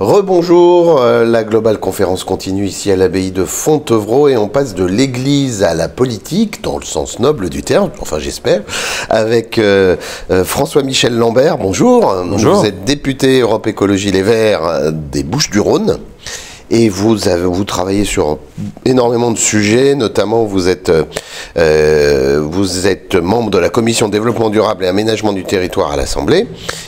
Rebonjour, la Global Conférence continue ici à l'abbaye de Fontevraud et on passe de l'église à la politique, dans le sens noble du terme, enfin j'espère, avec François-Michel Lambert. Bonjour. Bonjour. Vous êtes député Europe Écologie Les Verts des Bouches-du-Rhône et vous travaillez sur énormément de sujets, notamment vous êtes membre de la Commission Développement Durable et Aménagement du Territoire à l'Assemblée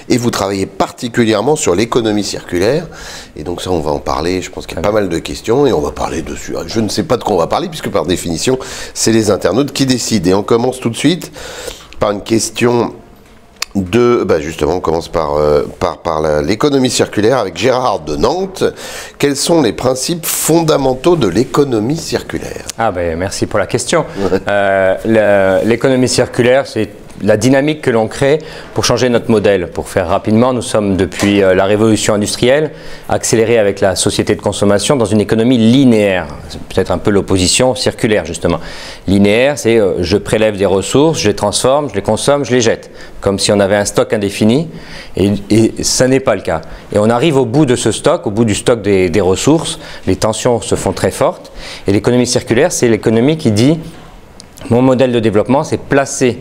et vous travaillez particulièrement sur l'économie circulaire. Et donc ça, on va en parler, je pense qu'il y a pas mal de questions et on va parler dessus. Je ne sais pas de quoi on va parler puisque par définition, c'est les internautes qui décident. Et on commence tout de suite par une question justement, on commence par l'économie circulaire avec Gérard de Nantes. Quels sont les principes fondamentaux de l'économie circulaire? Merci pour la question. L'économie circulaire, c'est la dynamique que l'on crée pour changer notre modèle. Pour faire rapidement, nous sommes depuis la révolution industrielle accélérée avec la société de consommation dans une économie linéaire. C'est peut-être un peu l'opposition circulaire justement. Linéaire, c'est je prélève des ressources, je les transforme, je les consomme, je les jette. Comme si on avait un stock indéfini et ça n'est pas le cas. Et on arrive au bout de ce stock, au bout du stock des ressources, les tensions se font très fortes. Et l'économie circulaire, c'est l'économie qui dit mon modèle de développement, c'est placer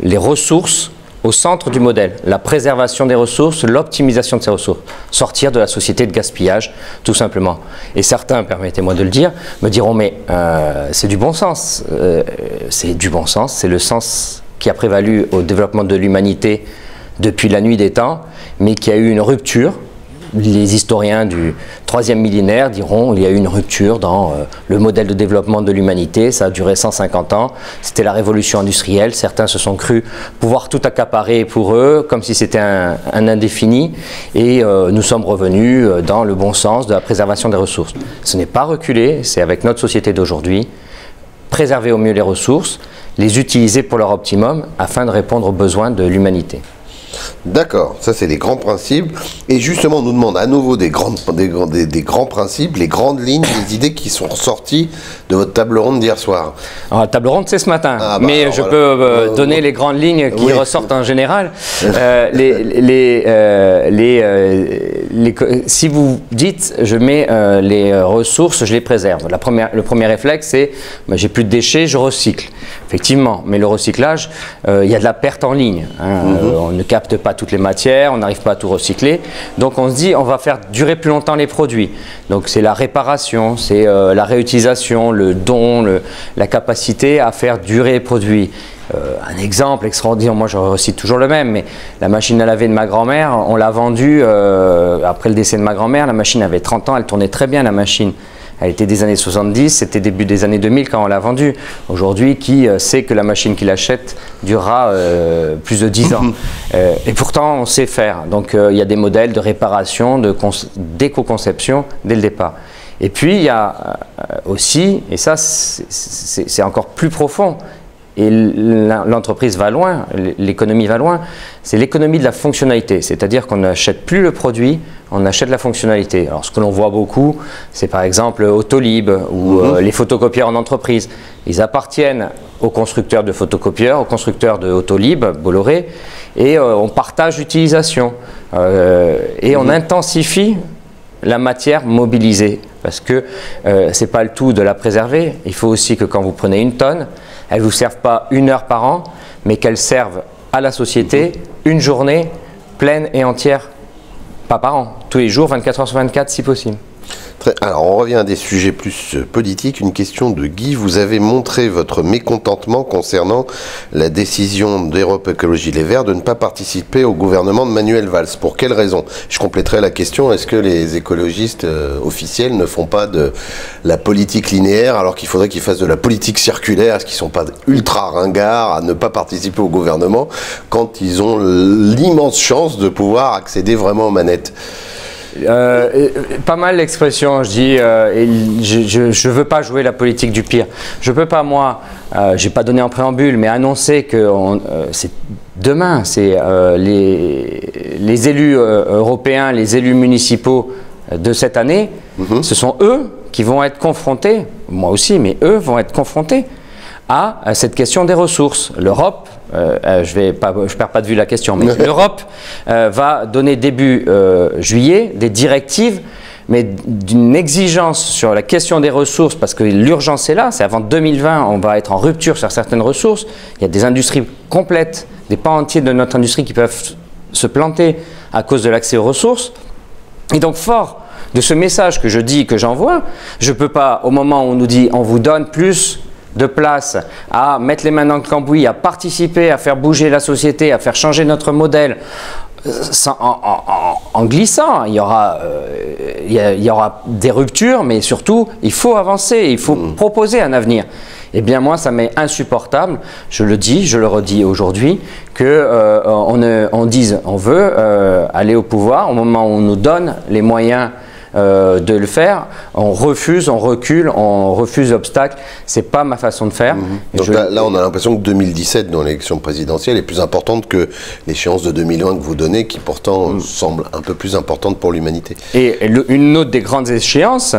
les ressources au centre du modèle, la préservation des ressources, l'optimisation de ces ressources, sortir de la société de gaspillage, tout simplement. Et certains, permettez-moi de le dire, me diront mais c'est du bon sens. C'est du bon sens, c'est le sens qui a prévalu au développement de l'humanité depuis la nuit des temps, mais qui a eu une rupture. Les historiens du 3e millénaire diront qu'il y a eu une rupture dans le modèle de développement de l'humanité. Ça a duré 150 ans. C'était la révolution industrielle. Certains se sont crus pouvoir tout accaparer pour eux, comme si c'était un indéfini. Et nous sommes revenus dans le bon sens de la préservation des ressources. Ce n'est pas reculé, c'est avec notre société d'aujourd'hui. Préserver au mieux les ressources, les utiliser pour leur optimum afin de répondre aux besoins de l'humanité. D'accord, ça c'est les grands principes. Et justement, on nous demande à nouveau des grands principes, les grandes lignes, les idées qui sont ressorties de votre table ronde d'hier soir. Alors, la table ronde, c'est ce matin, mais je peux donner les grandes lignes qui ressortent en général. Si vous dites, je mets les ressources, je les préserve. Le premier réflexe, c'est j'ai plus de déchets, je recycle. Effectivement, mais le recyclage, il y a de la perte en ligne. On ne capte pas toutes les matières, on n'arrive pas à tout recycler. Donc on se dit, on va faire durer plus longtemps les produits. Donc c'est la réparation, c'est la réutilisation, le don, la capacité à faire durer les produits. Un exemple extraordinaire, moi je recite toujours le même, mais la machine à laver de ma grand-mère, on l'a vendue après le décès de ma grand-mère, la machine avait 30 ans, elle tournait très bien la machine. Elle était des années 70, c'était début des années 2000 quand on l'a vendue. Aujourd'hui, qui sait que la machine qu'il achète durera plus de 10 ans et pourtant, on sait faire. Donc, il y a des modèles de réparation, d'éco-conception dès le départ. Et puis, il y a aussi, et ça, c'est encore plus profond, et l'entreprise va loin, l'économie va loin, c'est l'économie de la fonctionnalité. C'est-à-dire qu'on n'achète plus le produit, on achète la fonctionnalité. Alors ce que l'on voit beaucoup, c'est par exemple Autolib ou les photocopieurs en entreprise. Ils appartiennent aux constructeurs de photocopieurs, aux constructeurs de Autolib, Bolloré, et on partage l'utilisation. Et on intensifie la matière mobilisée. Parce que ce n'est pas le tout de la préserver. Il faut aussi que quand vous prenez une tonne, elle ne vous serve pas 1 heure par an, mais qu'elle serve à la société une journée pleine et entière, pas par an, tous les jours, 24 heures sur 24 si possible. Alors on revient à des sujets plus politiques. Une question de Guy. Vous avez montré votre mécontentement concernant la décision d'Europe Écologie Les Verts de ne pas participer au gouvernement de Manuel Valls. Pour quelle raison? Je compléterai la question. Est-ce que les écologistes officiels ne font pas de la politique linéaire alors qu'il faudrait qu'ils fassent de la politique circulaire? Est-ce qu'ils ne sont pas ultra ringards à ne pas participer au gouvernement quand ils ont l'immense chance de pouvoir accéder vraiment aux manettes? Pas mal l'expression, je dis, je ne veux pas jouer la politique du pire. Je ne peux pas, moi, je n'ai pas donné en préambule, mais annoncer que demain, c'est les élus européens, les élus municipaux de cette année, ce sont eux qui vont être confrontés, moi aussi, mais eux vont être confrontés à cette question des ressources. L'Europe je perds pas de vue la question, mais l'Europe va donner début juillet des directives, mais d'une exigence sur la question des ressources, parce que l'urgence est là, c'est avant 2020, on va être en rupture sur certaines ressources. Il y a des industries complètes, des pans entiers de notre industrie qui peuvent se planter à cause de l'accès aux ressources. Et donc, fort de ce message que je dis, que j'envoie, je ne peux pas, au moment où on nous dit on vous donne plus de place à mettre les mains dans le cambouis, à participer, à faire bouger la société, à faire changer notre modèle, en glissant, il y aura des ruptures, mais surtout, il faut avancer, il faut proposer un avenir. Eh bien, moi, ça m'est insupportable, je le dis, je le redis aujourd'hui, qu'on dise on veut aller au pouvoir au moment où on nous donne les moyens de le faire, on refuse, on recule, on refuse l'obstacle. C'est pas ma façon de faire. Donc là, on a l'impression que 2017, dans l'élection présidentielle, est plus importante que l'échéance de 2020 que vous donnez, qui pourtant semble un peu plus importante pour l'humanité. Et une autre des grandes échéances,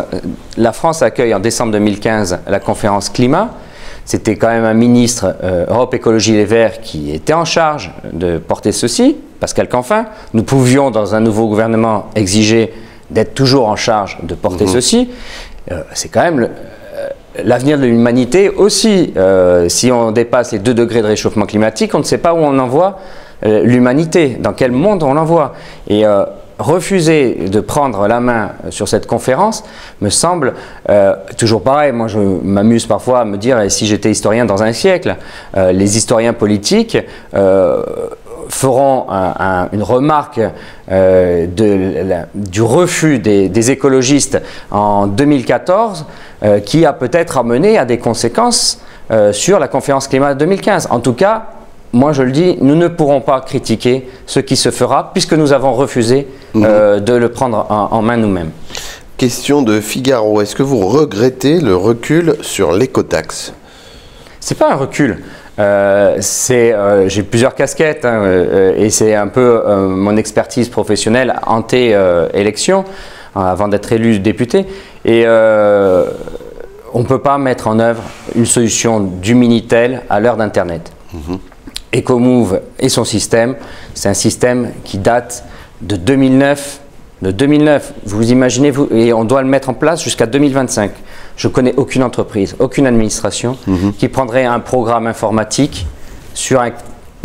la France accueille en décembre 2015 la conférence climat. C'était quand même un ministre Europe Écologie Les Verts qui était en charge de porter ceci, Pascal Canfin. Nous pouvions, dans un nouveau gouvernement, exiger d'être toujours en charge de porter ceci. C'est quand même l'avenir de l'humanité aussi. Si on dépasse les 2 degrés de réchauffement climatique, on ne sait pas où on envoie l'humanité, dans quel monde on l'envoie. Et refuser de prendre la main sur cette conférence me semble toujours pareil. Moi, je m'amuse parfois à me dire, et si j'étais historien dans un siècle, les historiens politiques feront une remarque du refus des écologistes en 2014 qui a peut-être amené à des conséquences sur la conférence climat de 2015. En tout cas, moi je le dis, nous ne pourrons pas critiquer ce qui se fera puisque nous avons refusé de le prendre en main nous-mêmes. Question de Figaro, est-ce que vous regrettez le recul sur l'écotaxe? C'est pas un recul. J'ai plusieurs casquettes et c'est un peu mon expertise professionnelle anté-élection avant d'être élu député. Et on ne peut pas mettre en œuvre une solution du Minitel à l'heure d'Internet. Ecomove et son système, c'est un système qui date de 2009. Vous imaginez, et on doit le mettre en place jusqu'à 2025. Je ne connais aucune entreprise, aucune administration qui prendrait un programme informatique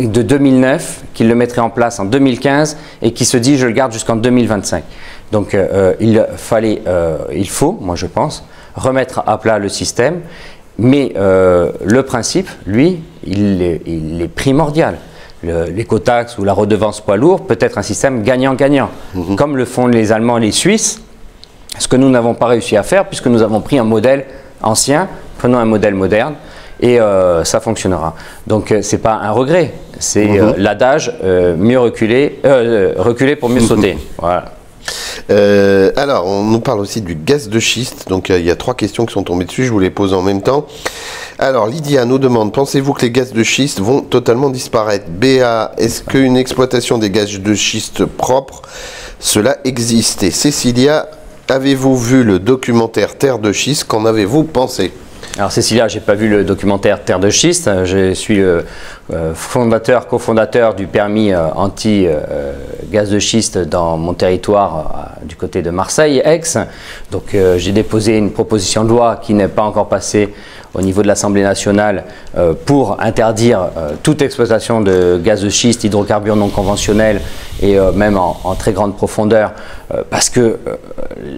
de 2009, qui le mettrait en place en 2015 et qui se dit je le garde jusqu'en 2025. Donc il faut, moi je pense, remettre à plat le système, mais le principe, lui, il est primordial. L'écotaxe ou la redevance poids lourd peut être un système gagnant-gagnant, comme le font les Allemands et les Suisses, ce que nous n'avons pas réussi à faire puisque nous avons pris un modèle ancien, prenons un modèle moderne et ça fonctionnera. Donc ce n'est pas un regret, c'est l'adage mieux reculer pour mieux sauter. Voilà. Alors, on nous parle aussi du gaz de schiste. Donc, il y a 3 questions qui sont tombées dessus. Je vous les pose en même temps. Alors, Lydia nous demande, pensez-vous que les gaz de schiste vont totalement disparaître? BA, est-ce qu'une exploitation des gaz de schiste propres, cela existe? Et Cécilia, avez-vous vu le documentaire Terre de schiste? Qu'en avez-vous pensé? Alors Cécilia, je n'ai pas vu le documentaire Terre de schiste. Je suis cofondateur du permis anti-gaz de schiste dans mon territoire du côté de Marseille, Aix. Donc j'ai déposé une proposition de loi qui n'est pas encore passée au niveau de l'Assemblée nationale pour interdire toute exploitation de gaz de schiste, hydrocarbures non conventionnels et même en très grande profondeur parce que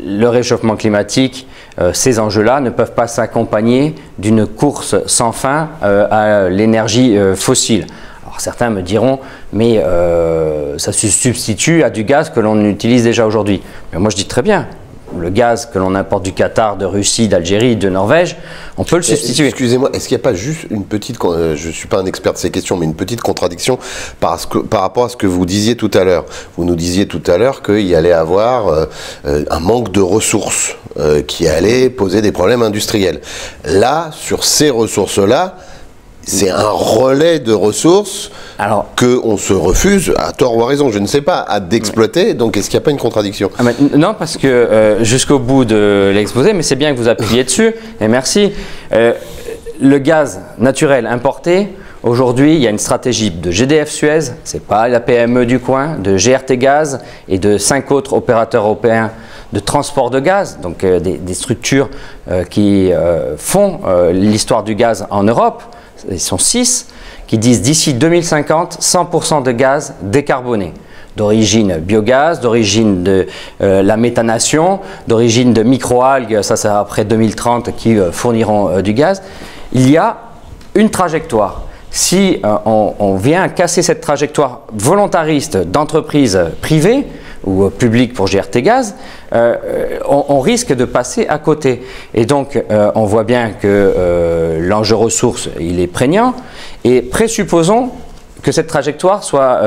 le réchauffement climatique, ces enjeux-là ne peuvent pas s'accompagner d'une course sans fin à l'énergie fossile. Alors certains me diront, mais ça se substitue à du gaz que l'on utilise déjà aujourd'hui. Mais moi je dis très bien, le gaz que l'on importe du Qatar, de Russie, d'Algérie, de Norvège, on peut le substituer. Excusez-moi, est-ce qu'il n'y a pas juste une petite, je ne suis pas un expert de ces questions, mais une petite contradiction par rapport à ce que vous disiez tout à l'heure. Vous nous disiez tout à l'heure qu'il y allait avoir un manque de ressources qui allait poser des problèmes industriels. Là, sur ces ressources-là, c'est un relais de ressources qu'on se refuse, à tort ou à raison, je ne sais pas, à d'exploiter. Donc, est-ce qu'il n'y a pas une contradiction? Non, parce que jusqu'au bout de l'exposé, mais c'est bien que vous appuyez dessus, et merci. Le gaz naturel importé, Aujourd'hui, il y a une stratégie de GDF Suez, ce n'est pas la PME du coin, de GRT Gaz et de 5 autres opérateurs européens de transport de gaz, donc des structures qui font l'histoire du gaz en Europe, ils sont 6, qui disent d'ici 2050, 100% de gaz décarboné, d'origine biogaz, d'origine de la méthanation, d'origine de microalgues, ça c'est après 2030 qui fourniront du gaz. Il y a une trajectoire. Si on vient casser cette trajectoire volontariste d'entreprises privées ou publiques pour GRT Gaz, on risque de passer à côté. Et donc, on voit bien que l'enjeu ressources, il est prégnant. Et présupposons que cette trajectoire soit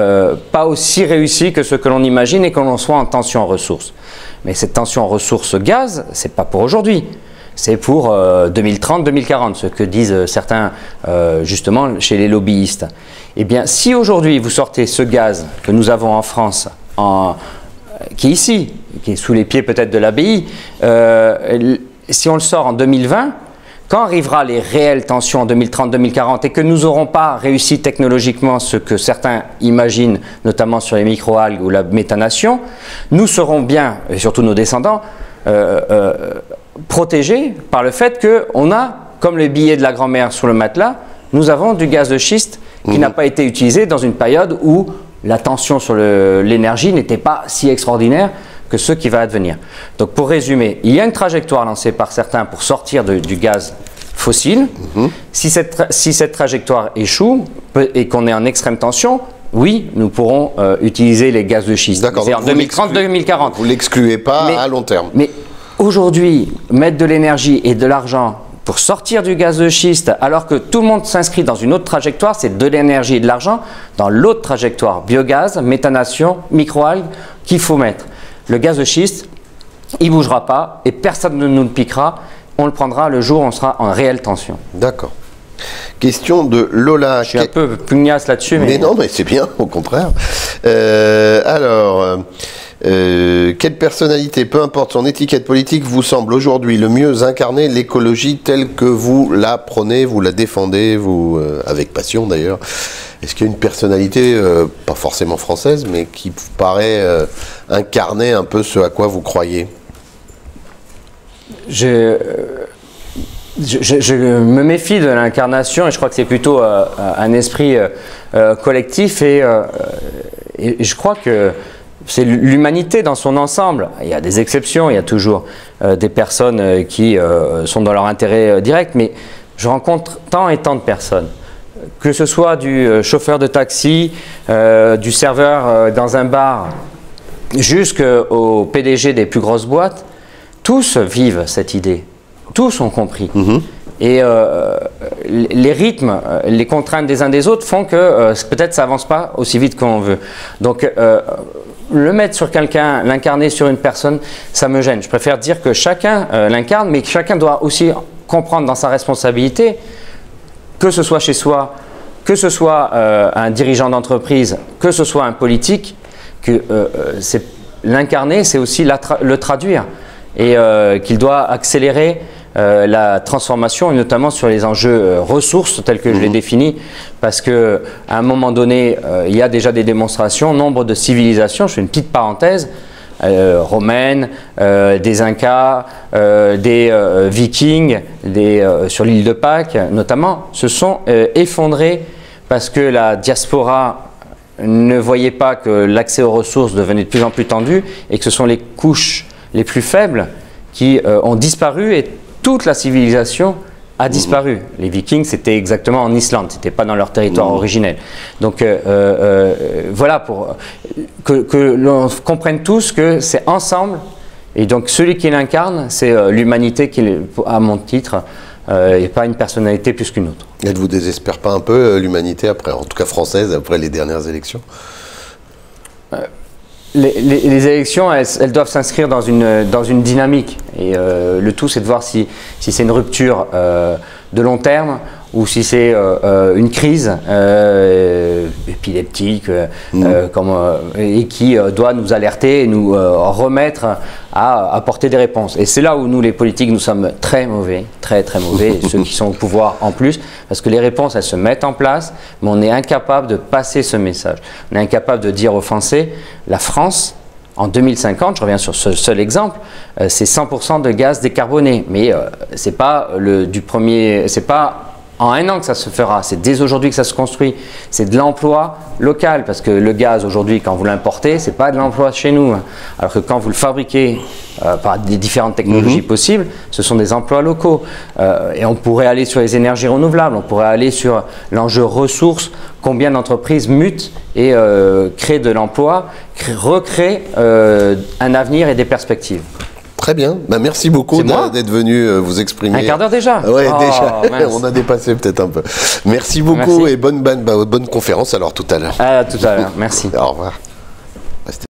pas aussi réussie que ce que l'on imagine et que l'on soit en tension en ressources. Mais cette tension en ressources gaz, c'est pas pour aujourd'hui. C'est pour 2030-2040, ce que disent certains justement chez les lobbyistes. Eh bien, si aujourd'hui vous sortez ce gaz que nous avons en France, qui est ici, qui est sous les pieds peut-être de l'ABI, si on le sort en 2020, quand arrivera les réelles tensions en 2030-2040 et que nous n'aurons pas réussi technologiquement ce que certains imaginent, notamment sur les microalgues ou la méthanation, nous serons bien, et surtout nos descendants, protégés par le fait qu'on a, comme le billet de la grand-mère sur le matelas, nous avons du gaz de schiste qui n'a pas été utilisé dans une période où la tension sur l'énergie n'était pas si extraordinaire que ce qui va advenir. Donc pour résumer, il y a une trajectoire lancée par certains pour sortir du gaz fossile. Si cette trajectoire échoue et qu'on est en extrême tension, oui, nous pourrons utiliser les gaz de schiste. D'accord. C'est en 2030-2040. Vous ne l'excluez pas à long terme. Mais aujourd'hui, mettre de l'énergie et de l'argent pour sortir du gaz de schiste, alors que tout le monde s'inscrit dans une autre trajectoire, c'est de l'énergie et de l'argent dans l'autre trajectoire, biogaz, méthanation, microalgues, qu'il faut mettre. Le gaz de schiste, il ne bougera pas et personne ne nous le piquera. On le prendra le jour où on sera en réelle tension. D'accord. Question de Lola. Je suis un peu pugnace là-dessus. Mais non, mais c'est bien, au contraire. Quelle personnalité, peu importe son étiquette politique, vous semble aujourd'hui le mieux incarner l'écologie telle que vous la prônez, vous la défendez, vous, avec passion d'ailleurs? Est-ce qu'il y a une personnalité, pas forcément française, mais qui vous paraît incarner un peu ce à quoi vous croyez? Je me méfie de l'incarnation et je crois que c'est plutôt un esprit collectif et je crois que c'est l'humanité dans son ensemble. Il y a des exceptions, il y a toujours des personnes qui sont dans leur intérêt direct, mais je rencontre tant et tant de personnes, que ce soit du chauffeur de taxi, du serveur dans un bar, jusqu'au PDG des plus grosses boîtes, tous vivent cette idée, tous ont compris. Et les rythmes, les contraintes des uns des autres font que peut-être ça n'avance pas aussi vite qu'on veut. Donc le mettre sur quelqu'un, l'incarner sur une personne, ça me gêne. Je préfère dire que chacun l'incarne, mais que chacun doit aussi comprendre dans sa responsabilité, que ce soit chez soi, que ce soit un dirigeant d'entreprise, que ce soit un politique, que l'incarner, c'est aussi le traduire. Et qu'il doit accélérer la transformation, et notamment sur les enjeux ressources tels que je l'ai définis, parce qu'à un moment donné, il y a déjà des démonstrations, nombre de civilisations, je fais une petite parenthèse, romaines, des Incas, des Vikings, sur l'île de Pâques notamment, se sont effondrés parce que la diaspora ne voyait pas que l'accès aux ressources devenait de plus en plus tendu et que ce sont les couches les plus faibles qui ont disparu et toute la civilisation a disparu. Les Vikings, c'était exactement en Islande, c'était pas dans leur territoire originel. Donc voilà, pour que l'on comprenne tous que c'est ensemble, et donc celui qui l'incarne, c'est l'humanité qui, à mon titre, et pas une personnalité plus qu'une autre. Elle ne vous désespère pas un peu, l'humanité, après, en tout cas française, après les dernières élections? Les élections, elles doivent s'inscrire dans une dynamique. Et le tout, c'est de voir si c'est une rupture de long terme ou si c'est une crise épileptique et qui doit nous alerter et nous remettre à apporter des réponses. Et c'est là où nous, les politiques, nous sommes très mauvais, très mauvais, et ceux qui sont au pouvoir en plus, parce que les réponses, elles se mettent en place, mais on est incapable de passer ce message. On est incapable de dire aux Français, la France, en 2050, je reviens sur ce seul exemple, c'est 100% de gaz décarboné. Mais c'est pas c'est pas en un an que ça se fera, c'est dès aujourd'hui que ça se construit. C'est de l'emploi local, parce que le gaz aujourd'hui, quand vous l'importez, c'est pas de l'emploi chez nous. Alors que quand vous le fabriquez par des différentes technologies possibles, ce sont des emplois locaux. Et on pourrait aller sur les énergies renouvelables, on pourrait aller sur l'enjeu ressources, combien d'entreprises mutent et créent de l'emploi, recréent un avenir et des perspectives. Très bien, merci beaucoup d'être venu vous exprimer. Un quart d'heure déjà. Ouais, déjà, on a dépassé peut-être un peu. Merci beaucoup et bonne conférence alors tout à l'heure. À tout à l'heure, merci. Au revoir.